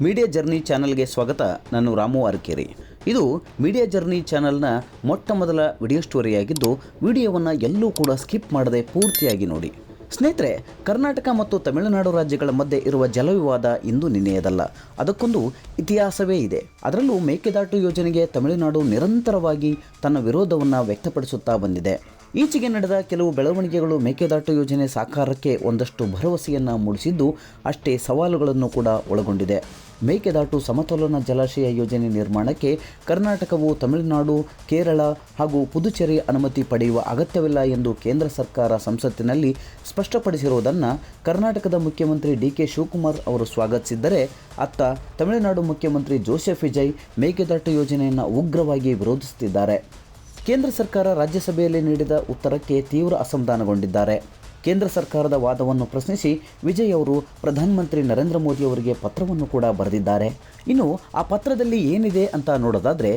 Media journey ಚಾನಲ್ಗೆ ಸ್ವಾಗತ. ನಾನು ರಾಮು ಆರ್ಕೇರಿ. ಇದು ಮೀಡಿಯಾ ಜರ್ನಿ ಚಾನಲ್ನ ಮೊಟ್ಟ ಮೊದಲ ವಿಡಿಯೋ ಸ್ಟೋರಿಯಾಗಿದ್ದು, ವಿಡಿಯೋವನ್ನು ಎಲ್ಲೂ ಕೂಡ ಸ್ಕಿಪ್ ಮಾಡದೆ ಪೂರ್ತಿಯಾಗಿ ನೋಡಿ. ಸ್ನೇಹಿತರೆ, ಕರ್ನಾಟಕ ಮತ್ತು ತಮಿಳುನಾಡು ರಾಜ್ಯಗಳ ಮಧ್ಯೆ ಇರುವ ಜಲವಿವಾದ ಇಂದು ನಿನ್ನೆಯದಲ್ಲ, ಅದಕ್ಕೊಂದು ಇತಿಹಾಸವೇ ಇದೆ. ಅದರಲ್ಲೂ ಮೇಕೆದಾಟು ಯೋಜನೆಗೆ ತಮಿಳುನಾಡು ನಿರಂತರವಾಗಿ ತನ್ನ ವಿರೋಧವನ್ನು ವ್ಯಕ್ತಪಡಿಸುತ್ತಾ ಬಂದಿದೆ. ಈಚೆಗೆ ನಡೆದ ಕೆಲವು ಬೆಳವಣಿಗೆಗಳು ಮೇಕೆದಾಟು ಯೋಜನೆ ಸಾಕಾರಕ್ಕೆ ಒಂದಷ್ಟು ಭರವಸೆಯನ್ನು ಮೂಡಿಸಿದ್ದು, ಅಷ್ಟೇ ಸವಾಲುಗಳನ್ನು ಕೂಡ ಒಳಗೊಂಡಿದೆ. ಮೇಕೆದಾಟು ಸಮತೋಲನ ಜಲಾಶಯ ಯೋಜನೆ ನಿರ್ಮಾಣಕ್ಕೆ ಕರ್ನಾಟಕವು ತಮಿಳುನಾಡು, ಕೇರಳ ಹಾಗೂ ಪುದುಚೇರಿ ಅನುಮತಿ ಪಡೆಯುವ ಅಗತ್ಯವಿಲ್ಲ ಎಂದು ಕೇಂದ್ರ ಸರ್ಕಾರ ಸಂಸತ್ತಿನಲ್ಲಿ ಸ್ಪಷ್ಟಪಡಿಸಿರುವುದನ್ನು ಕರ್ನಾಟಕದ ಮುಖ್ಯಮಂತ್ರಿ ಡಿ.ಕೆ. ಶಿವಕುಮಾರ್ ಅವರು ಸ್ವಾಗತಿಸಿದ್ದರೆ, ಅತ್ತ ತಮಿಳುನಾಡು ಮುಖ್ಯಮಂತ್ರಿ ಜೋಸೆಫ್ ವಿಜಯ್ ಮೇಕೆದಾಟು ಯೋಜನೆಯನ್ನು ಉಗ್ರವಾಗಿ ವಿರೋಧಿಸುತ್ತಿದ್ದಾರೆ. ಕೇಂದ್ರ ಸರ್ಕಾರ ರಾಜ್ಯಸಭೆಯಲ್ಲಿ ನೀಡಿದ ಉತ್ತರಕ್ಕೆ ತೀವ್ರ ಅಸಮಾಧಾನಗೊಂಡಿದ್ದಾರೆ. ಕೇಂದ್ರ ಸರ್ಕಾರದ ವಾದವನ್ನು ಪ್ರಶ್ನಿಸಿ ವಿಜಯ್ ಅವರು ಪ್ರಧಾನಮಂತ್ರಿ ನರೇಂದ್ರ ಮೋದಿ ಅವರಿಗೆ ಪತ್ರವನ್ನು ಕೂಡ ಬರೆದಿದ್ದಾರೆ. ಇನ್ನು ಆ ಪತ್ರದಲ್ಲಿ ಏನಿದೆ ಅಂತ ನೋಡೋದಾದರೆ,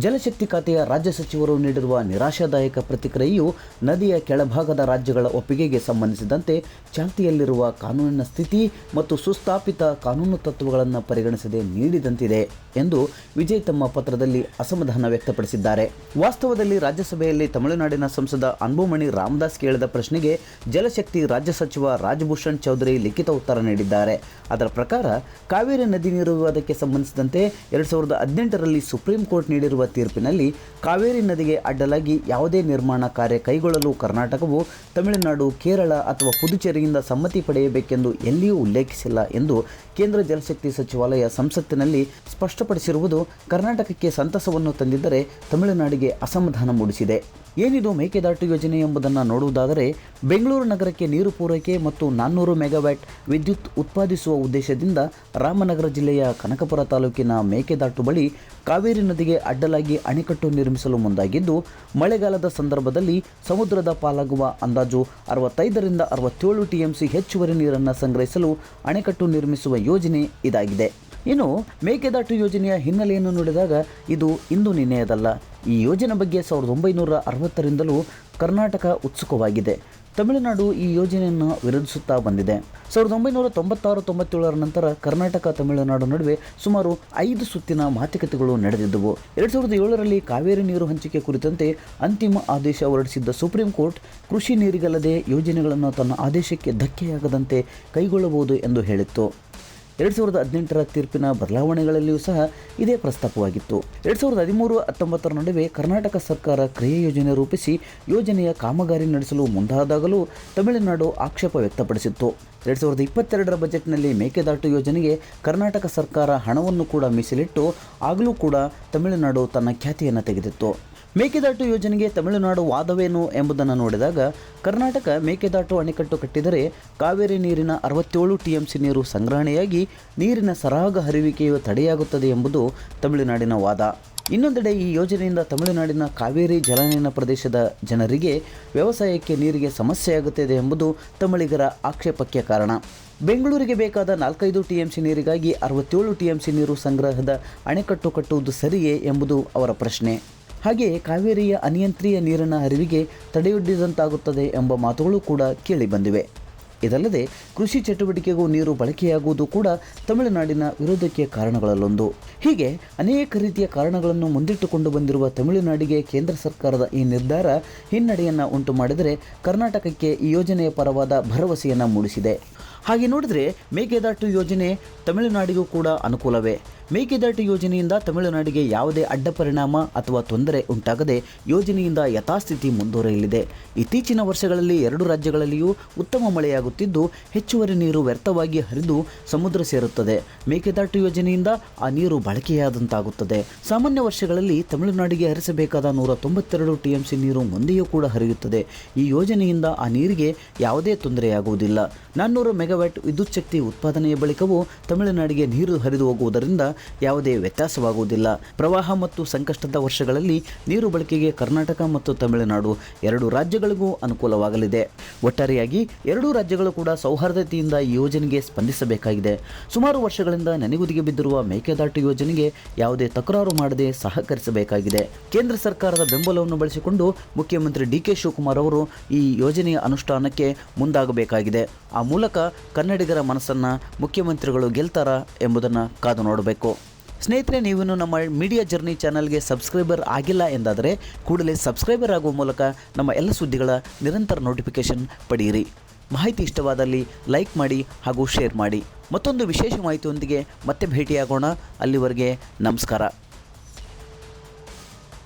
ಜಲಶಕ್ತಿ ಖಾತೆಯ ರಾಜ್ಯ ಸಚಿವರು ನೀಡಿರುವ ನಿರಾಶಾದಾಯಕ ಪ್ರತಿಕ್ರಿಯೆಯು ನದಿಯ ಕೆಳಭಾಗದ ರಾಜ್ಯಗಳ ಒಪ್ಪಿಗೆಗೆ ಸಂಬಂಧಿಸಿದಂತೆ ಚಾಲ್ತಿಯಲ್ಲಿರುವ ಕಾನೂನಿನ ಸ್ಥಿತಿ ಮತ್ತು ಸುಸ್ಥಾಪಿತ ಕಾನೂನು ತತ್ವಗಳನ್ನು ಪರಿಗಣಿಸದೆ ನೀಡಿದಂತಿದೆ ಎಂದು ವಿಜಯ್ ತಮ್ಮ ಪತ್ರದಲ್ಲಿ ಅಸಮಾಧಾನ ವ್ಯಕ್ತಪಡಿಸಿದ್ದಾರೆ. ವಾಸ್ತವದಲ್ಲಿ ರಾಜ್ಯಸಭೆಯಲ್ಲಿ ತಮಿಳುನಾಡಿನ ಸಂಸದ ಅನ್ಬುಮಣಿ ರಾಮದಾಸ್ ಕೇಳಿದ ಪ್ರಶ್ನೆಗೆ ಜಲಶಕ್ತಿ ರಾಜ್ಯ ಸಚಿವ ರಾಜಭೂಷಣ್ ಚೌಧರಿ ಲಿಖಿತ ಉತ್ತರ ನೀಡಿದ್ದಾರೆ. ಅದರ ಪ್ರಕಾರ ಕಾವೇರಿ ನದಿ ನೀರು ವಿವಾದಕ್ಕೆ ಸಂಬಂಧಿಸಿದಂತೆ 2018ರಲ್ಲಿ ಸುಪ್ರೀಂ ಕೋರ್ಟ್ ನೀಡಿರುವ ತೀರ್ಪಿನಲ್ಲಿ ಕಾವೇರಿ ನದಿಗೆ ಅಡ್ಡಲಾಗಿ ಯಾವುದೇ ನಿರ್ಮಾಣ ಕಾರ್ಯ ಕೈಗೊಳ್ಳಲು ಕರ್ನಾಟಕವು ತಮಿಳುನಾಡು, ಕೇರಳ ಅಥವಾ ಪುದುಚೇರಿಯಿಂದ ಸಮ್ಮತಿ ಪಡೆಯಬೇಕೆಂದು ಎಲ್ಲಿಯೂ ಉಲ್ಲೇಖಿಸಿಲ್ಲ ಎಂದು ಕೇಂದ್ರ ಜಲಶಕ್ತಿ ಸಚಿವಾಲಯ ಸಂಸತ್ತಿನಲ್ಲಿ ಸ್ಪಷ್ಟಪಡಿಸಿರುವುದು ಕರ್ನಾಟಕಕ್ಕೆ ಸಂತಸವನ್ನು ತಂದಿದ್ದರೆ ತಮಿಳುನಾಡಿಗೆ ಅಸಮಾಧಾನ ಮೂಡಿಸಿದೆ. ಏನಿದು ಮೇಕೆದಾಟು ಯೋಜನೆ ಎಂಬುದನ್ನು ನೋಡುವುದಾದರೆ, ಬೆಂಗಳೂರು ನಗರಕ್ಕೆ ನೀರು ಪೂರೈಕೆ ಮತ್ತು 400 ಮೆಗಾವ್ಯಾಟ್ ವಿದ್ಯುತ್ ಉತ್ಪಾದಿಸುವ ಉದ್ದೇಶದಿಂದ ರಾಮನಗರ ಜಿಲ್ಲೆಯ ಕನಕಪುರ ತಾಲೂಕಿನ ಮೇಕೆದಾಟು ಬಳಿ ಕಾವೇರಿ ನದಿಗೆ ಅಡ್ಡಲಾಗಿ ಅಣೆಕಟ್ಟು ನಿರ್ಮಿಸಲು ಮುಂದಾಗಿದ್ದು, ಮಳೆಗಾಲದ ಸಂದರ್ಭದಲ್ಲಿ ಸಮುದ್ರದ ಪಾಲಾಗುವ ಅಂದಾಜು 65ರಿಂದ 67 ಟಿಎಂಸಿ ಹೆಚ್ಚುವರಿ ನೀರನ್ನು ಸಂಗ್ರಹಿಸಲು ಅಣೆಕಟ್ಟು ನಿರ್ಮಿಸುವ ಯೋಜನೆ ಇದಾಗಿದೆ. ಇನ್ನು ಮೇಕೆದಾಟು ಯೋಜನೆಯ ಹಿನ್ನೆಲೆಯನ್ನು ನೋಡಿದಾಗ ಇದು ಇಂದು ನಿನ್ನೆಯದಲ್ಲ. ಈ ಯೋಜನೆ ಬಗ್ಗೆ 1960ರಿಂದಲೂ ಕರ್ನಾಟಕ ಉತ್ಸುಕವಾಗಿದೆ. ತಮಿಳುನಾಡು ಈ ಯೋಜನೆಯನ್ನು ವಿರೋಧಿಸುತ್ತಾ ಬಂದಿದೆ. 1996-97ರ ನಂತರ ಕರ್ನಾಟಕ ತಮಿಳುನಾಡು ನಡುವೆ ಸುಮಾರು 5 ಸುತ್ತಿನ ಮಾತುಕತೆಗಳು ನಡೆದಿದ್ದವು. 2007ರಲ್ಲಿ ಕಾವೇರಿ ನೀರು ಹಂಚಿಕೆ ಕುರಿತಂತೆ ಅಂತಿಮ ಆದೇಶ ಹೊರಡಿಸಿದ್ದ ಸುಪ್ರೀಂ ಕೋರ್ಟ್, ಕೃಷಿ ನೀರಿಗಲ್ಲದೆ ಯೋಜನೆಗಳನ್ನು ತನ್ನ ಆದೇಶಕ್ಕೆ ಧಕ್ಕೆಯಾಗದಂತೆ ಕೈಗೊಳ್ಳಬಹುದು ಎಂದು ಹೇಳಿತ್ತು. 2018ರ ತೀರ್ಪಿನ ಬದಲಾವಣೆಗಳಲ್ಲಿಯೂ ಸಹ ಇದೇ ಪ್ರಸ್ತಾಪವಾಗಿತ್ತು. 2013-19ರ ನಡುವೆ ಕರ್ನಾಟಕ ಸರ್ಕಾರ ಕ್ರಿಯಾ ಯೋಜನೆ ರೂಪಿಸಿ ಯೋಜನೆಯ ಕಾಮಗಾರಿ ನಡೆಸಲು ಮುಂದಾದಾಗಲೂ ತಮಿಳುನಾಡು ಆಕ್ಷೇಪ ವ್ಯಕ್ತಪಡಿಸಿತ್ತು. 2022ರ ಬಜೆಟ್ನಲ್ಲಿ ಮೇಕೆದಾಟು ಯೋಜನೆಗೆ ಕರ್ನಾಟಕ ಸರ್ಕಾರ ಹಣವನ್ನು ಕೂಡ ಮೀಸಲಿಟ್ಟು ಆಗಲೂ ಕೂಡ ತಮಿಳುನಾಡು ತನ್ನ ಖ್ಯಾತಿಯನ್ನು ತೆಗೆದಿತ್ತು. ಮೇಕೆದಾಟು ಯೋಜನೆಗೆ ತಮಿಳುನಾಡು ವಾದವೇನು ಎಂಬುದನ್ನು ನೋಡಿದಾಗ, ಕರ್ನಾಟಕ ಮೇಕೆದಾಟು ಅಣೆಕಟ್ಟು ಕಟ್ಟಿದರೆ ಕಾವೇರಿ ನೀರಿನ 67 ಟಿಎಂಸಿ ನೀರು ಸಂಗ್ರಹಣೆಯಾಗಿ ನೀರಿನ ಸರಾಗ ಹರಿವಿಕೆಯು ತಡೆಯಾಗುತ್ತದೆ ಎಂಬುದು ತಮಿಳುನಾಡಿನ ವಾದ. ಇನ್ನೊಂದೆಡೆ ಈ ಯೋಜನೆಯಿಂದ ತಮಿಳುನಾಡಿನ ಕಾವೇರಿ ಜಲಾನಯನ ಪ್ರದೇಶದ ಜನರಿಗೆ ವ್ಯವಸಾಯಕ್ಕೆ ನೀರಿಗೆ ಸಮಸ್ಯೆಯಾಗುತ್ತದೆ ಎಂಬುದು ತಮಿಳಿಗರ ಆಕ್ಷೇಪಕ್ಕೆ ಕಾರಣ. ಬೆಂಗಳೂರಿಗೆ ಬೇಕಾದ 4-5 ಟಿಎಂಸಿ ನೀರಿಗಾಗಿ 67 ಟಿಎಂಸಿ ನೀರು ಸಂಗ್ರಹದ ಅಣೆಕಟ್ಟು ಕಟ್ಟುವುದು ಸರಿಯೇ ಎಂಬುದು ಅವರ ಪ್ರಶ್ನೆ. ಹಾಗೆಯೇ ಕಾವೇರಿಯ ಅನಿಯಂತ್ರಿತ ನೀರಿನ ಹರಿವಿಗೆ ತಡೆಯೊಡ್ಡಿದಂತಾಗುತ್ತದೆ ಎಂಬ ಮಾತುಗಳು ಕೂಡ ಕೇಳಿಬಂದಿವೆ. ಇದಲ್ಲದೆ ಕೃಷಿ ಚಟುವಟಿಕೆಗೂ ನೀರು ಬಳಕೆಯಾಗುವುದು ಕೂಡ ತಮಿಳುನಾಡಿನ ವಿರೋಧಕ್ಕೆ ಕಾರಣಗಳಲ್ಲೊಂದು. ಹೀಗೆ ಅನೇಕ ರೀತಿಯ ಕಾರಣಗಳನ್ನು ಮುಂದಿಟ್ಟುಕೊಂಡು ಬಂದಿರುವ ತಮಿಳುನಾಡಿಗೆ ಕೇಂದ್ರ ಸರ್ಕಾರದ ಈ ನಿರ್ಧಾರ ಹಿನ್ನಡೆಯನ್ನು ಉಂಟು ಮಾಡಿದರೆ ಕರ್ನಾಟಕಕ್ಕೆ ಈ ಯೋಜನೆಯ ಪರವಾದ ಭರವಸೆಯನ್ನು ಮೂಡಿಸಿದೆ. ಹಾಗೆ ನೋಡಿದರೆ ಮೇಕೆದಾಟು ಯೋಜನೆ ತಮಿಳುನಾಡಿಗೂ ಕೂಡ ಅನುಕೂಲವೇ. ಮೇಕೆದಾಟು ಯೋಜನೆಯಿಂದ ತಮಿಳುನಾಡಿಗೆ ಯಾವುದೇ ಅಡ್ಡ ಪರಿಣಾಮ ಅಥವಾ ತೊಂದರೆ ಉಂಟಾಗದೆ ಯೋಜನೆಯಿಂದ ಯಥಾಸ್ಥಿತಿ ಮುಂದುವರಿಯಲಿದೆ. ಇತ್ತೀಚಿನ ವರ್ಷಗಳಲ್ಲಿ 2 ರಾಜ್ಯಗಳಲ್ಲಿಯೂ ಉತ್ತಮ ಮಳೆಯಾಗುತ್ತಿದ್ದು, ಹೆಚ್ಚುವರಿ ನೀರು ವ್ಯರ್ಥವಾಗಿ ಹರಿದು ಸಮುದ್ರ ಸೇರುತ್ತದೆ. ಮೇಕೆದಾಟು ಯೋಜನೆಯಿಂದ ಆ ನೀರು ಬಳಕೆಯಾದಂತಾಗುತ್ತದೆ. ಸಾಮಾನ್ಯ ವರ್ಷಗಳಲ್ಲಿ ತಮಿಳುನಾಡಿಗೆ ಹರಿಸಬೇಕಾದ 192 ಟಿಎಂಸಿ ನೀರು ಮುಂದೆಯೂ ಕೂಡ ಹರಿಯುತ್ತದೆ. ಈ ಯೋಜನೆಯಿಂದ ಆ ನೀರಿಗೆ ಯಾವುದೇ ತೊಂದರೆಯಾಗುವುದಿಲ್ಲ. 400 ಮೆಗಾವ್ಯಾಟ್ ವಿದ್ಯುತ್ ಶಕ್ತಿ ಉತ್ಪಾದನೆಯ ಬಳಿಕವೂ ತಮಿಳುನಾಡಿಗೆ ನೀರು ಹರಿದು ಹೋಗುವುದರಿಂದ ಯಾವುದೇ ವ್ಯತ್ಯಾಸವಾಗುವುದಿಲ್ಲ. ಪ್ರವಾಹ ಮತ್ತು ಸಂಕಷ್ಟದ ವರ್ಷಗಳಲ್ಲಿ ನೀರು ಬಳಕೆಗೆ ಕರ್ನಾಟಕ ಮತ್ತು ತಮಿಳುನಾಡು 2 ರಾಜ್ಯಗಳಿಗೂ ಅನುಕೂಲವಾಗಲಿದೆ. ಒಟ್ಟಾರೆಯಾಗಿ 2 ರಾಜ್ಯಗಳು ಕೂಡ ಸೌಹಾರ್ದತೆಯಿಂದ ಈ ಯೋಜನೆಗೆ ಸ್ಪಂದಿಸಬೇಕಾಗಿದೆ. ಸುಮಾರು ವರ್ಷಗಳಿಂದ ನೆನೆಗುದಿಗೆ ಬಿದ್ದಿರುವ ಮೇಕೆದಾಟು ಯೋಜನೆ ಯೋಜನೆಗೆ ಯಾವುದೇ ತಕರಾರು ಮಾಡದೆ ಸಹಕರಿಸಬೇಕಾಗಿದೆ. ಕೇಂದ್ರ ಸರ್ಕಾರದ ಬೆಂಬಲವನ್ನು ಬಳಸಿಕೊಂಡು ಮುಖ್ಯಮಂತ್ರಿ ಡಿ ಕೆ ಶಿವಕುಮಾರ್ ಅವರು ಈ ಯೋಜನೆಯ ಅನುಷ್ಠಾನಕ್ಕೆ ಮುಂದಾಗಬೇಕಾಗಿದೆ. ಆ ಮೂಲಕ ಕನ್ನಡಿಗರ ಮನಸ್ಸನ್ನು ಮುಖ್ಯಮಂತ್ರಿಗಳು ಗೆಲ್ತಾರಾ ಎಂಬುದನ್ನು ಕಾದು ನೋಡಬೇಕು. ಸ್ನೇಹಿತರೆ, ನೀವಿನ್ನು ನಮ್ಮ ಮೀಡಿಯಾ ಜರ್ನಿ ಚಾನಲ್ಗೆ ಸಬ್ಸ್ಕ್ರೈಬರ್ ಆಗಿಲ್ಲ ಎಂದಾದರೆ ಕೂಡಲೇ ಸಬ್ಸ್ಕ್ರೈಬರ್ ಆಗುವ ಮೂಲಕ ನಮ್ಮ ಎಲ್ಲ ಸುದ್ದಿಗಳ ನಿರಂತರ ನೋಟಿಫಿಕೇಷನ್ ಪಡೆಯಿರಿ. ಮಾಹಿತಿ ಇಷ್ಟವಾದಲ್ಲಿ ಲೈಕ್ ಮಾಡಿ ಹಾಗೂ ಶೇರ್ ಮಾಡಿ. ಮತ್ತೊಂದು ವಿಶೇಷ ಮಾಹಿತಿಯೊಂದಿಗೆ ಮತ್ತೆ ಭೇಟಿಯಾಗೋಣ. ಅಲ್ಲಿವರೆಗೆ ನಮಸ್ಕಾರ.